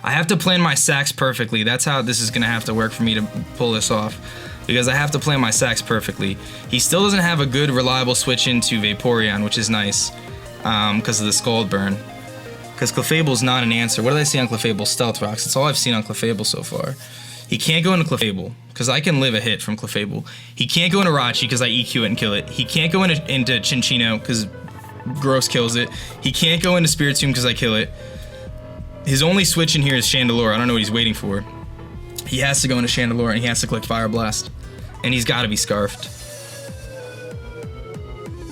A: I have to plan my sacks perfectly. That's how this is gonna have to work for me to pull this off. Because I have to plan my sacks perfectly. He still doesn't have a good reliable switch into Vaporeon, which is nice. Because of the Scald Burn. Because Clefable's not an answer. What did I see on Clefable? Stealth Rocks. That's all I've seen on Clefable so far. He can't go into Clefable, because I can live a hit from Clefable. He can't go into Rachi, because I EQ it and kill it. He can't go into Chinchino, because Gross kills it. He can't go into Spiritomb, because I kill it. His only switch in here is Chandelure. I don't know what he's waiting for. He has to go into Chandelure, and he has to click Fire Blast. And he's got to be Scarfed.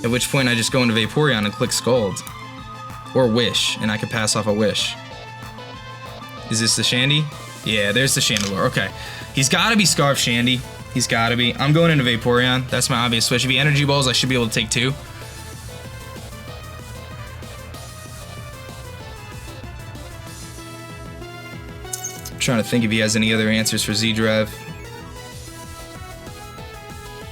A: At which point I just go into Vaporeon and click Scald. Or Wish, and I can pass off a Wish. Is this the Shandy? Yeah, there's the Chandelure. Okay. He's got to be Scarf Shandy. He's got to be. I'm going into Vaporeon. That's my obvious switch. If he Energy Balls, I should be able to take two. I'm trying to think if he has any other answers for zDrive.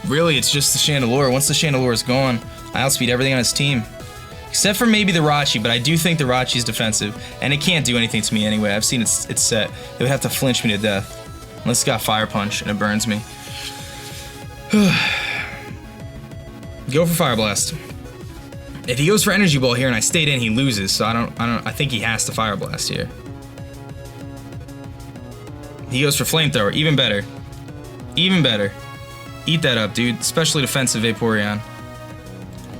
A: Really, it's just the Chandelure. Once the Chandelure is gone, I outspeed everything on his team. Except for maybe the Rachi, but I do think the Rachi is defensive. And it can't do anything to me anyway. I've seen it's set. It would have to flinch me to death. Unless it's got Fire Punch and it burns me. Go for Fire Blast. If he goes for Energy Ball here and I stayed in, he loses. So I think he has to Fire Blast here. He goes for Flamethrower. Even better. Even better. Eat that up, dude. Especially defensive Vaporeon.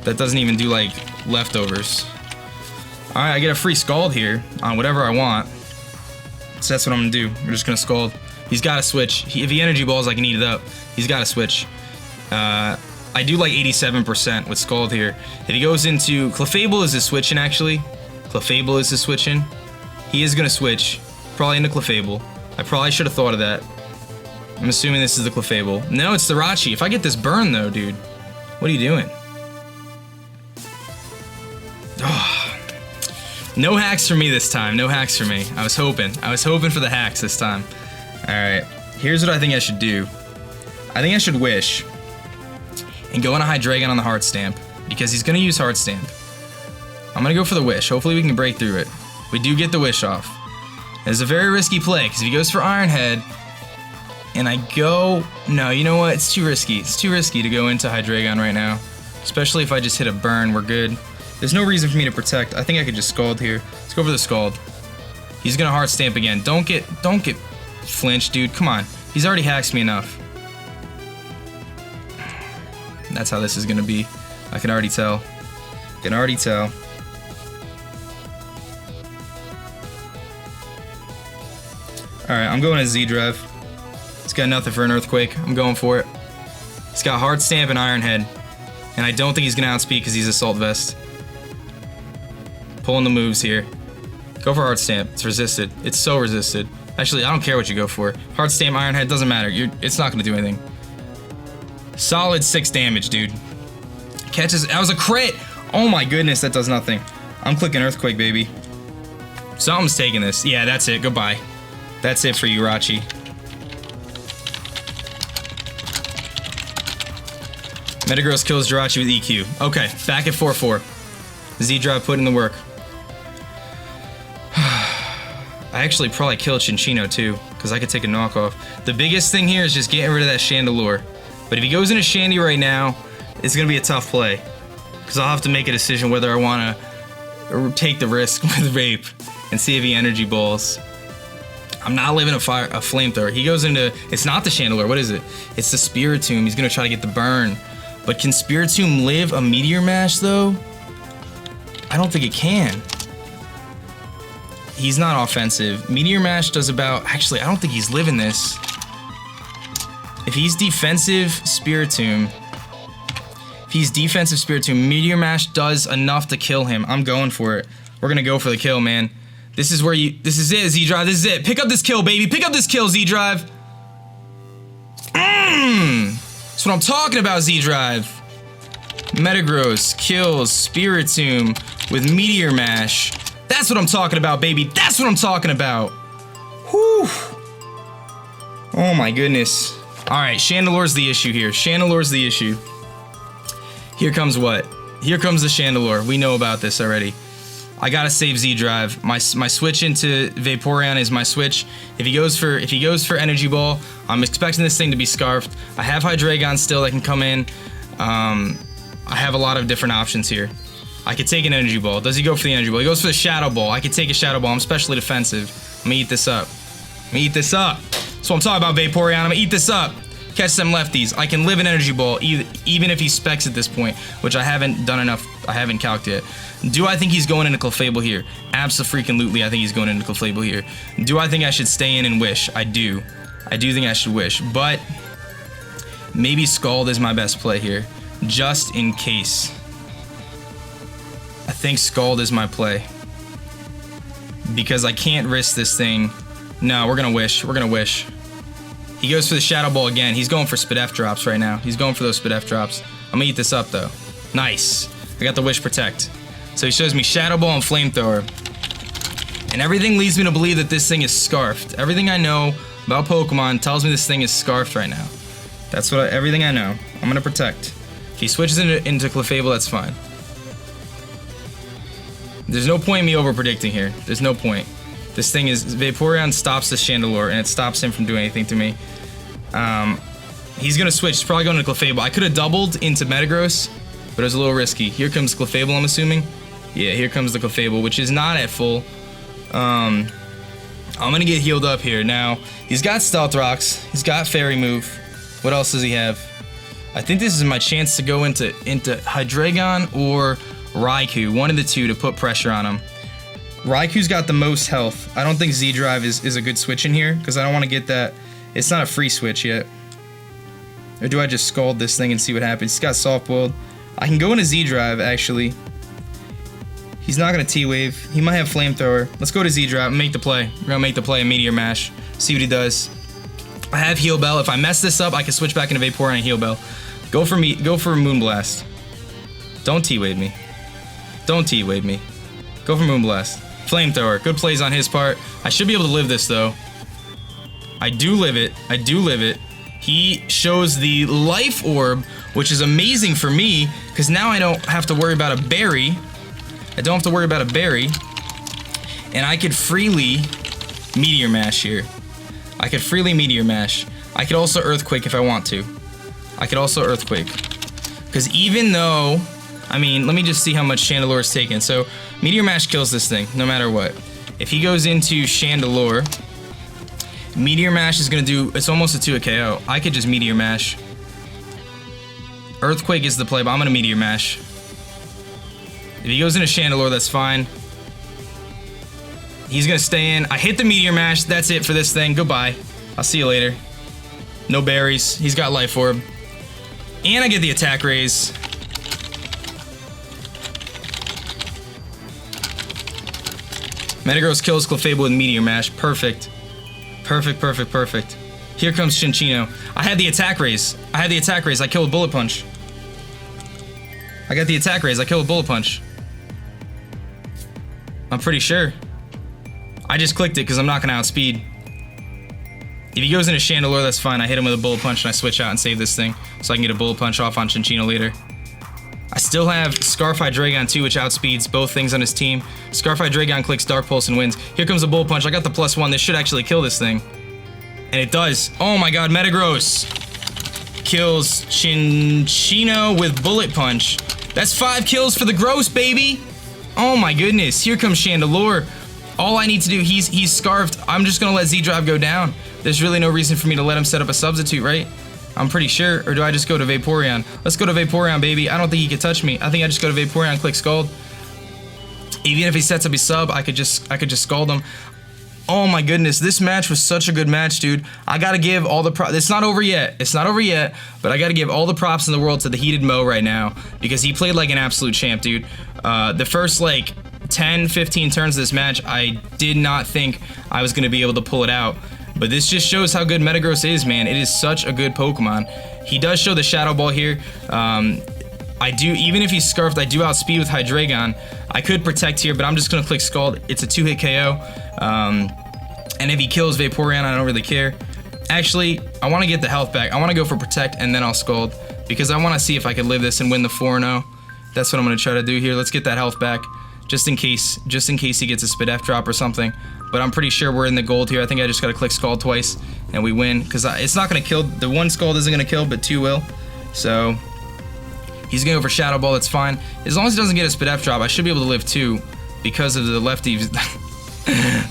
A: That doesn't even do, like, leftovers. Alright, I get a free Scald here on whatever I want. So that's what I'm gonna do. We're just gonna Scald. He's gotta switch. If he Energy Balls, I can eat it up. He's gotta switch. I do like 87% with Scald here. If he goes into... Clefable is his switching, actually. Clefable is his switching. He is gonna switch. Probably into Clefable. I probably should have thought of that. I'm assuming this is the Clefable. No, it's the Rachi. If I get this burn, though, dude. What are you doing? Oh. No hacks for me this time. No hacks for me. I was hoping for the hacks this time. Alright. Here's what I think I should do. I think I should Wish. And go on a Hydreigon on the Heart Stamp. Because he's going to use Heart Stamp. I'm going to go for the Wish. Hopefully we can break through it. We do get the Wish off. It's a very risky play, because if he goes for Iron Head, and I go... No, you know what? It's too risky. It's too risky to go into Hydreigon right now. Especially if I just hit a burn, we're good. There's no reason for me to protect. I think I could just Scald here. Let's go for the Scald. He's gonna Heart Stamp again. Don't get flinched, dude. Come on. He's already hacked me enough. That's how this is gonna be. I can already tell. Can already tell. Alright, I'm going to zDrive. It's got nothing for an Earthquake. I'm going for it. He's got Heart Stamp and Iron Head. And I don't think he's gonna outspeed because he's Assault Vest. Pulling the moves here. Go for Heart Stamp. It's resisted. It's so resisted. Actually, I don't care what you go for. Heart Stamp, Iron Head, doesn't matter. It's not gonna do anything. Solid 6 damage, dude. Catches. That was a crit! Oh my goodness, that does nothing. I'm clicking Earthquake, baby. Something's taking this. Yeah, that's it. Goodbye. That's it for you, Rachi. Metagross kills Jirachi with EQ. Okay, back at 4-4. zDrive put in the work. I actually probably killed Chino too, because I could take a knockoff. The biggest thing here is just getting rid of that Chandelure. But if he goes into Shandy right now, it's going to be a tough play. Because I'll have to make a decision whether I want to take the risk with Vape and see if he Energy Balls. I'm not living a Flamethrower. He goes into... It's not the Chandelure. What is it? It's the Spiritomb. He's going to try to get the burn. But can Spiritomb live a Meteor Mash, though? I don't think it can. He's not offensive. Meteor Mash does about... Actually, I don't think he's living this. If he's defensive Spiritomb... If he's defensive Spiritomb, Meteor Mash does enough to kill him. I'm going for it. We're going to go for the kill, man. This is where you... This is it, zDrive. This is it. Pick up this kill, baby. Pick up this kill, zDrive. That's what I'm talking about, zDrive. Metagross kills Spiritomb with Meteor Mash. That's what I'm talking about, baby. That's what I'm talking about. Whew. Oh my goodness. Alright, Chandelure's the issue here. Chandelure's the issue. Here comes what? Here comes the Chandelure. We know about this already. I gotta save zDrive. My switch into Vaporeon is my switch. If he goes for Energy Ball, I'm expecting this thing to be scarfed. I have Hydreigon still that can come in. I have a lot of different options here. I could take an Energy Ball. Does he go for the Energy Ball? He goes for the Shadow Ball. I could take a Shadow Ball. I'm specially defensive. I'm gonna eat this up. I'm gonna eat this up. That's what I'm talking about, Vaporeon. I'm gonna eat this up. Catch some lefties. I can live an Energy Ball even if he specs at this point, which I haven't done enough. I haven't calced yet. Do I think he's going into Clefable here? Abso-freaking-lutely, I think he's going into Clefable here. Do I think I should stay in and wish? I do. I do think I should wish, but maybe Scald is my best play here, just in case. I think Scald is my play. Because I can't risk this thing. No, we're gonna wish. We're gonna wish. He goes for the Shadow Ball again. He's going for Spidef drops right now. He's going for those Spidef drops. I'm gonna eat this up though. Nice. I got the Wish Protect. So he shows me Shadow Ball and Flamethrower. And everything leads me to believe that this thing is scarfed. Everything I know about Pokemon tells me this thing is scarfed right now. That's everything I know. I'm gonna protect. If he switches into Clefable, that's fine. There's no point in me over-predicting here. There's no point. This thing is... Vaporeon stops the Chandelure, and it stops him from doing anything to me. He's gonna switch. He's probably going to Clefable. I could have doubled into Metagross, but it was a little risky. Here comes Clefable, I'm assuming. Yeah, here comes the Clefable, which is not at full. I'm gonna get healed up here. Now, he's got Stealth Rocks. He's got Fairy Move. What else does he have? I think this is my chance to go into Hydreigon or Raikou. One of the two to put pressure on him. Raikou's got the most health. I don't think zDrive is a good switch in here, because I don't want to get that... It's not a free switch yet. Or do I just Scald this thing and see what happens? He's got Soft Boiled. I can go into zDrive, actually. He's not going to T-Wave. He might have Flamethrower. Let's go to zDrive and make the play. We're going to make the play, Meteor Mash. See what he does. I have Heal Bell. If I mess this up, I can switch back into Vaporeon and Heal Bell. Go for Moonblast. Don't T-Wave me. Don't T-Wave me. Go for Moonblast. Flamethrower. Good plays on his part. I should be able to live this, though. I do live it. I do live it. He shows the Life Orb, which is amazing for me, because now I don't have to worry about a berry. I don't have to worry about a berry. And I could freely Meteor Mash here. I could freely Meteor Mash. I could also Earthquake if I want to. I could also Earthquake. Because even though, I mean, let me just see how much Chandelure is taken. So, Meteor Mash kills this thing, no matter what. If he goes into Chandelure, Meteor Mash is going to do, it's almost a 2-hit KO. I could just Meteor Mash. Earthquake is the play, but I'm going to Meteor Mash. If he goes into Chandelure, that's fine. He's going to stay in. I hit the Meteor Mash. That's it for this thing. Goodbye. I'll see you later. No berries. He's got Life Orb. And I get the attack raise. Metagross kills Clefable with Meteor Mash. Perfect. Perfect, perfect, perfect. Here comes Chino. I had the attack raise. I had the attack raise. I killed with Bullet Punch. I got the attack raise. I killed with Bullet Punch. I'm pretty sure. I just clicked it because I'm not going to outspeed. If he goes into Chandelure, that's fine. I hit him with a Bullet Punch and I switch out and save this thing so I can get a Bullet Punch off on Chino later. I still have Scarf Hydreigon too, which outspeeds both things on his team. Scarf Hydreigon clicks Dark Pulse and wins. Here comes a Bullet Punch. I got the +1. This should actually kill this thing. And it does. Oh my god, Metagross kills Chino with Bullet Punch. That's 5 kills for the Gross, baby! Oh my goodness. Here comes Chandelure. All I need to do, he's scarfed. I'm just gonna let zDrive go down. There's really no reason for me to let him set up a substitute, right? I'm pretty sure. Or do I just go to Vaporeon? Let's go to Vaporeon, baby. I don't think he can touch me. I think I just go to Vaporeon, click Scald. Even if he sets up his sub, I could just Scald him. Oh my goodness, this match was such a good match, dude. I gotta give all the props. It's not over yet. It's not over yet, but I gotta give all the props in the world to TheHeatedMo right now because he played like an absolute champ, dude. The first like 10, 15 turns of this match, I did not think I was gonna be able to pull it out. But this just shows how good Metagross is, man. It is such a good Pokemon. He does show the Shadow Ball here. I do, even if he's Scarfed, I do outspeed with Hydreigon. I could Protect here, but I'm just gonna click Scald. It's a 2-hit KO. And if he kills Vaporeon, I don't really care. Actually, I wanna get the health back. I wanna go for Protect and then I'll Scald because I wanna see if I can live this and win the 4-0. That's what I'm gonna try to do here. Let's get that health back just in case he gets a Spidef drop or something. But I'm pretty sure we're in the gold here. I think I just gotta click Scald twice and we win because it's not gonna kill. The 1 Scald isn't gonna kill, but 2 will. So he's gonna go for Shadow Ball. That's fine. As long as he doesn't get a Spidef drop, I should be able to live 2 because of the lefties.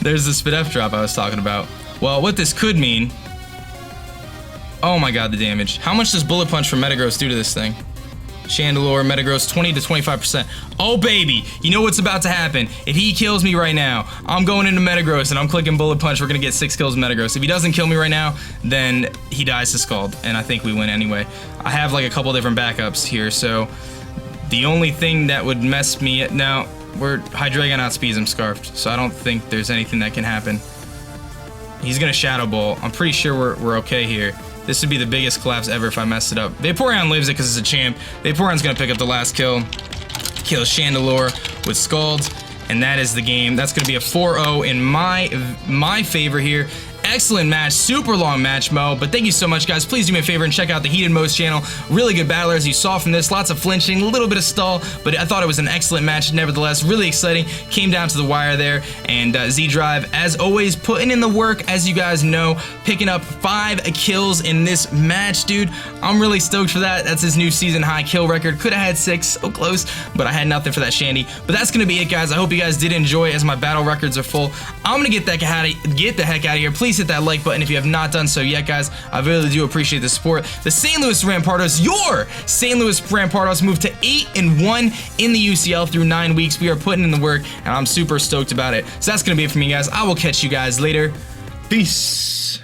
A: There's the Spidef drop I was talking about. Well, what this could mean. Oh my god, the damage. How much does Bullet Punch from Metagross do to this thing? Chandelure, Metagross, 20 to 25%. Oh baby, you know what's about to happen. If he kills me right now, I'm going into Metagross and I'm clicking Bullet Punch. We're gonna get 6 kills with Metagross. If he doesn't kill me right now, then he dies to Scald, and I think we win anyway. I have like a couple different backups here, so the only thing that would mess me up now, Hydreigon outspeeds him Scarfed, so I don't think there's anything that can happen. He's gonna Shadow Ball. I'm pretty sure we're okay here. This would be the biggest collapse ever if I messed it up. Vaporeon lives it because it's a champ. Vaporeon's gonna pick up the last kill. Kills Chandelure with Scald, and that is the game. That's gonna be a 4-0 in my favor here. Excellent match, super long match, Mo, but thank you so much, guys. Please do me a favor and check out the TheHeatedMo's channel. Really good battler, as you saw from this. Lots of flinching, a little bit of stall, but I thought it was an excellent match nevertheless. Really exciting. Came down to the wire there, and zDrive, as always, putting in the work, as you guys know, picking up 5 kills in this match, dude. I'm really stoked for that. That's his new season high kill record. Could have had 6, so close, but I had nothing for that Shandy. But that's gonna be it, guys. I hope you guys did enjoy, as my battle records are full. I'm gonna get the heck out of here. Please hit that like button if you have not done so yet, guys. I really do appreciate the support. The St. Louis Rampardos, your St. Louis Rampardos, moved to 8-1 in the UCL through 9 weeks. We are putting in the work, and I'm super stoked about it. So that's gonna be it for me, guys. I will catch you guys later. Peace.